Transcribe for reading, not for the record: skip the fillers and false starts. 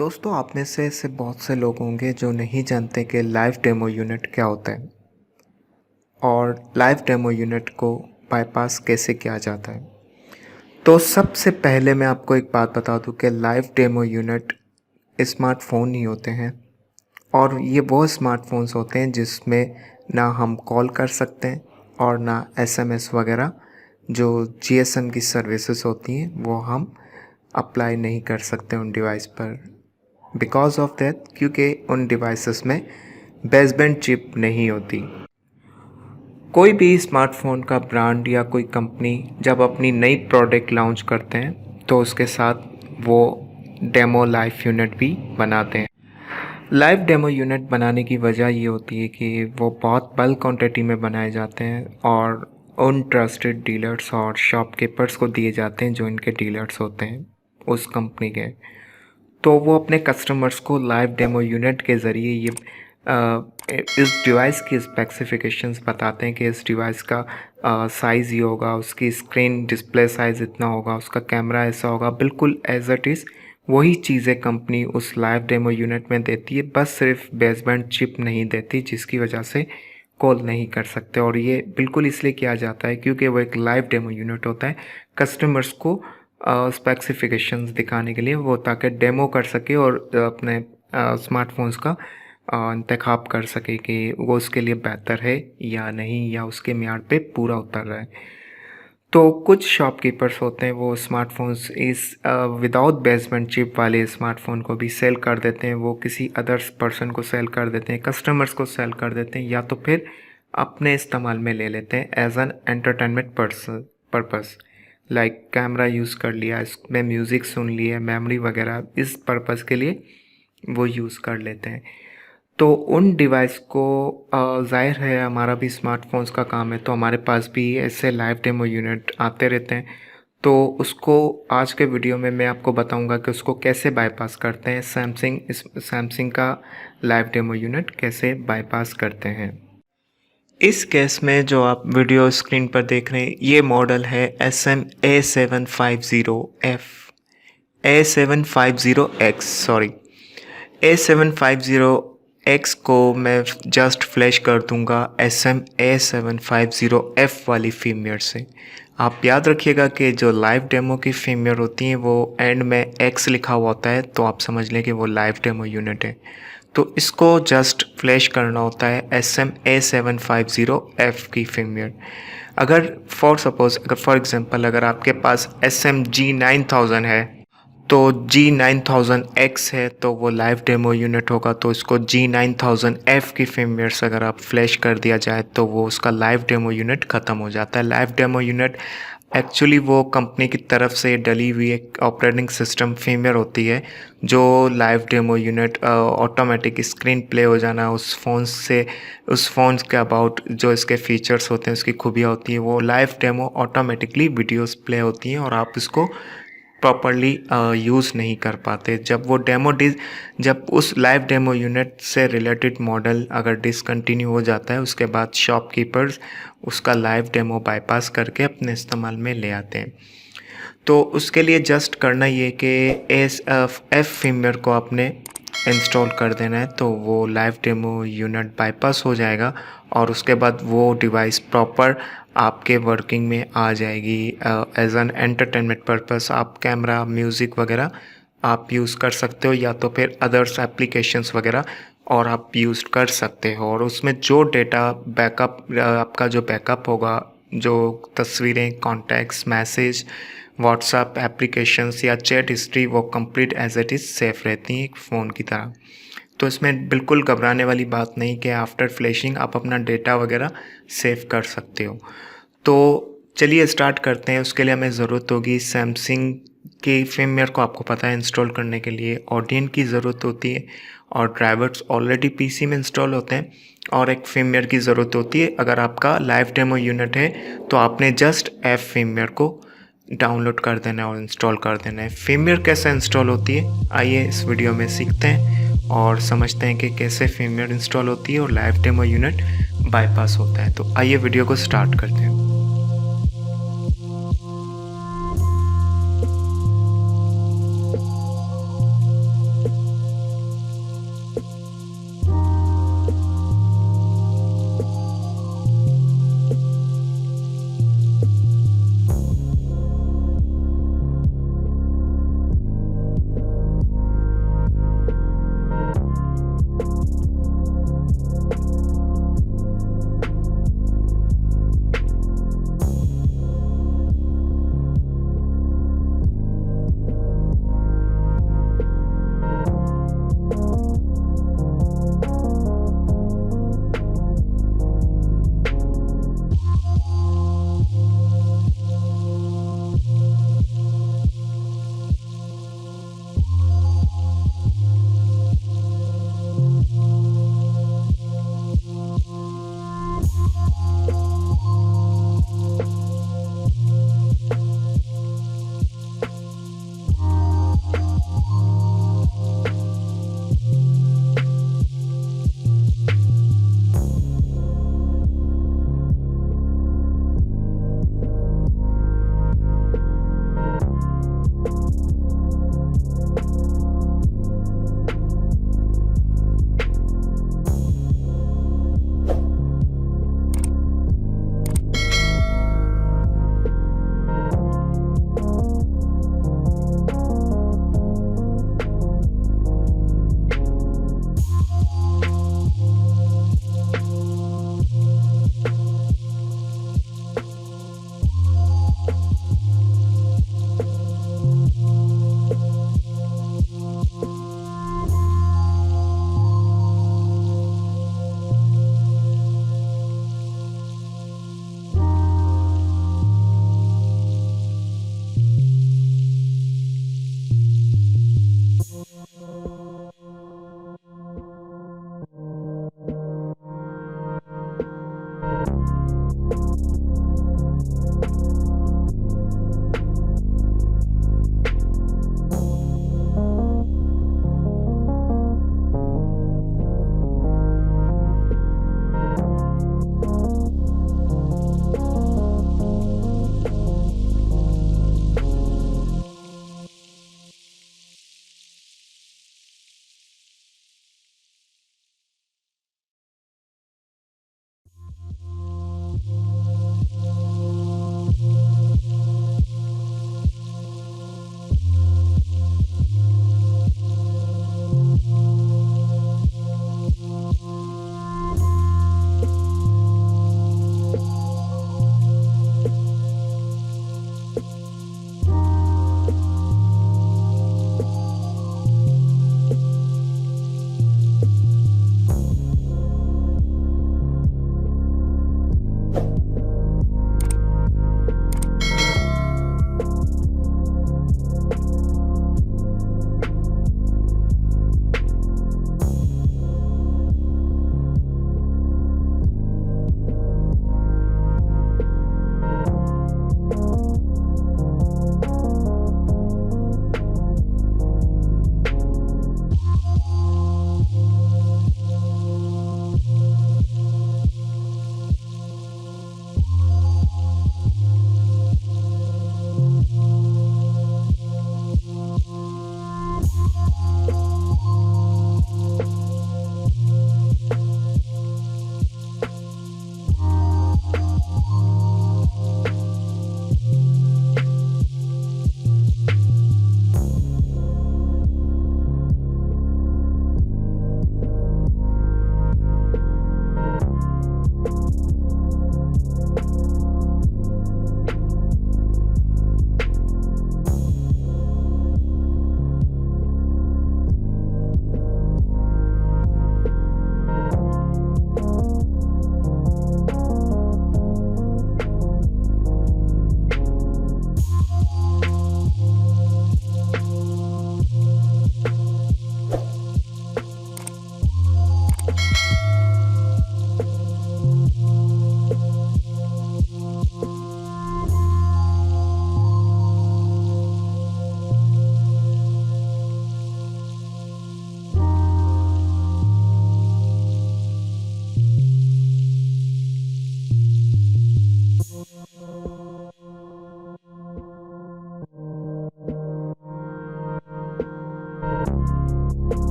दोस्तों, आप में से ऐसे बहुत से लोग होंगे जो नहीं जानते कि लाइव डेमो यूनिट क्या होता है और लाइव डेमो यूनिट को बाईपास कैसे किया जाता है। तो सबसे पहले मैं आपको एक बात बता दूं कि लाइव डेमो यूनिट स्मार्टफ़ोन ही होते हैं और ये वो स्मार्टफ़ोन्स होते हैं जिसमें ना हम कॉल कर सकते हैं और ना एसएमएस वगैरह जो जीएसएम की सर्विसेज होती हैं वो हम अप्लाई नहीं कर सकते उन डिवाइस पर। बिकॉज ऑफ दैट, क्योंकि उन डिवाइसेस में बेसबैंड चिप नहीं होती। कोई भी स्मार्टफोन का ब्रांड या कोई कंपनी जब अपनी नई प्रोडक्ट लॉन्च करते हैं तो उसके साथ वो डेमो लाइव यूनिट भी बनाते हैं। लाइव डेमो यूनिट बनाने की वजह ये होती है कि वो बहुत बल्क क्वांटिटी में बनाए जाते हैं और उन ट्रस्टेड डीलर्स और शॉपकीपर्स को दिए जाते हैं जो इनके डीलर्स होते हैं उस कंपनी के। तो वो अपने कस्टमर्स को लाइव डेमो यूनिट के ज़रिए ये इस डिवाइस की स्पेसिफिकेशंस बताते हैं कि इस डिवाइस का साइज़ ये होगा, उसकी स्क्रीन डिस्प्ले साइज़ इतना होगा, उसका कैमरा ऐसा होगा, बिल्कुल एज इट इज़ वही चीज़ें कंपनी उस लाइव डेमो यूनिट में देती है। बस सिर्फ बेसबैंड चिप नहीं देती जिसकी वजह से कॉल नहीं कर सकते। और ये बिल्कुल इसलिए किया जाता है क्योंकि वो एक लाइव डेमो यूनिट होता है कस्टमर्स को स्पेसिफिकेशंस दिखाने के लिए, वो ताकि डेमो कर सके और अपने स्मार्टफोन्स का इंतखाब कर सके कि वो उसके लिए बेहतर है या नहीं, या उसके मियार पे पूरा उतर रहा है। तो कुछ शॉपकीपर्स होते हैं वो स्मार्टफोन्स इस विदाउट बेसबैंड चिप वाले स्मार्टफोन को भी सेल कर देते हैं। वो किसी अदर्स पर्सन को सेल कर देते हैं, कस्टमर्स को सेल कर देते हैं, या तो फिर अपने इस्तेमाल में ले लेते हैं as an entertainment purpose. Like camera use कर लिया, इसमें म्यूज़िक सुन लिया, मेमोरी वगैरह, इस पर्पज़ के लिए वो यूज़ कर लेते हैं। तो उन डिवाइस को ज़ाहिर है हमारा भी स्मार्टफोन्स का काम है, तो हमारे पास भी ऐसे लाइव डेमो यूनिट आते रहते हैं। तो उसको आज के वीडियो में मैं आपको बताऊंगा कि उसको कैसे बाईपास करते हैं, सैमसंग का लाइव डेमो यूनिट कैसे बाईपास करते हैं। इस केस में जो आप वीडियो स्क्रीन पर देख रहे हैं ये मॉडल है SM A750X सॉरी A750X को मैं जस्ट फ्लैश कर दूंगा SM A750F वाली फीमेयर से। आप याद रखिएगा कि जो लाइव डेमो की फीमेयर होती हैं वो एंड में X लिखा हुआ होता है, तो आप समझ लें कि वो लाइव डेमो यूनिट है। तो इसको जस्ट फ्लैश करना होता है SM A750F की फीमेयर। अगर फॉर एग्जांपल अगर आपके पास SM G9000 है तो G9000X है तो वो लाइव डेमो यूनिट होगा, तो इसको G9000F की फीमेयर्स अगर आप फ्लैश कर दिया जाए तो वो उसका लाइव डेमो यूनिट ख़त्म हो जाता है। लाइव डेमो यूनिट एक्चुअली वो कंपनी की तरफ से डली हुई एक ऑपरेटिंग सिस्टम फीमेयर होती है जो live demo unit automatic screen play हो जाना उस फ़ोन के अबाउट जो इसके फीचर्स होते हैं, उसकी खूबियाँ होती हैं, वो live demo automatically videos play होती हैं और आप इसको प्रॉपरली यूज़ नहीं कर पाते। जब उस लाइव डेमो यूनिट से रिलेटेड मॉडल अगर डिसकंटिन्यू हो जाता है उसके बाद शॉपकीपर्स उसका लाइव डेमो बाईपास करके अपने इस्तेमाल में ले आते हैं। तो उसके लिए जस्ट करना ये कि एफ फीमेयर को आपने इंस्टॉल कर देना है, तो वो लाइव डेमो यूनिट बाईपास हो जाएगा और उसके बाद वो डिवाइस प्रॉपर आपके वर्किंग में आ जाएगी एज एन एंटरटेनमेंट पर्पस। आप कैमरा, म्यूज़िक वगैरह आप यूज़ कर सकते हो, या तो फिर अदर्स एप्लीकेशंस वगैरह और आप यूज़ कर सकते हो। और उसमें जो डेटा बैकअप आपका जो बैकअप होगा, जो तस्वीरें, कॉन्टैक्ट्स, मैसेज, व्हाट्सएप एप्लीकेशंस या चैट हिस्ट्री, वो complete as it is safe रहती हैं एक फ़ोन की तरह। तो इसमें बिल्कुल घबराने वाली बात नहीं कि आफ्टर फ्लैशिंग आप अपना डेटा वगैरह सेव कर सकते हो। तो चलिए स्टार्ट करते हैं। उसके लिए हमें ज़रूरत होगी सैमसंग की फर्मवेयर को आपको पता है इंस्टॉल करने के लिए ऑडियन की ज़रूरत होती है और ड्राइवर्स ऑलरेडी पीसी में इंस्टॉल होते हैं, और एक फर्मवेयर की ज़रूरत होती है। अगर आपका लाइव डेमो यूनिट है तो आपने जस्ट एफ फर्मवेयर को डाउनलोड कर देना है और इंस्टॉल कर देना है। फर्मवेयर कैसे इंस्टॉल होती है आइए इस वीडियो में सीखते हैं और समझते हैं कि कैसे फर्मवेयर इंस्टॉल होती है और लाइव डेमो यूनिट बाईपास होता है। तो आइए वीडियो को स्टार्ट करते हैं।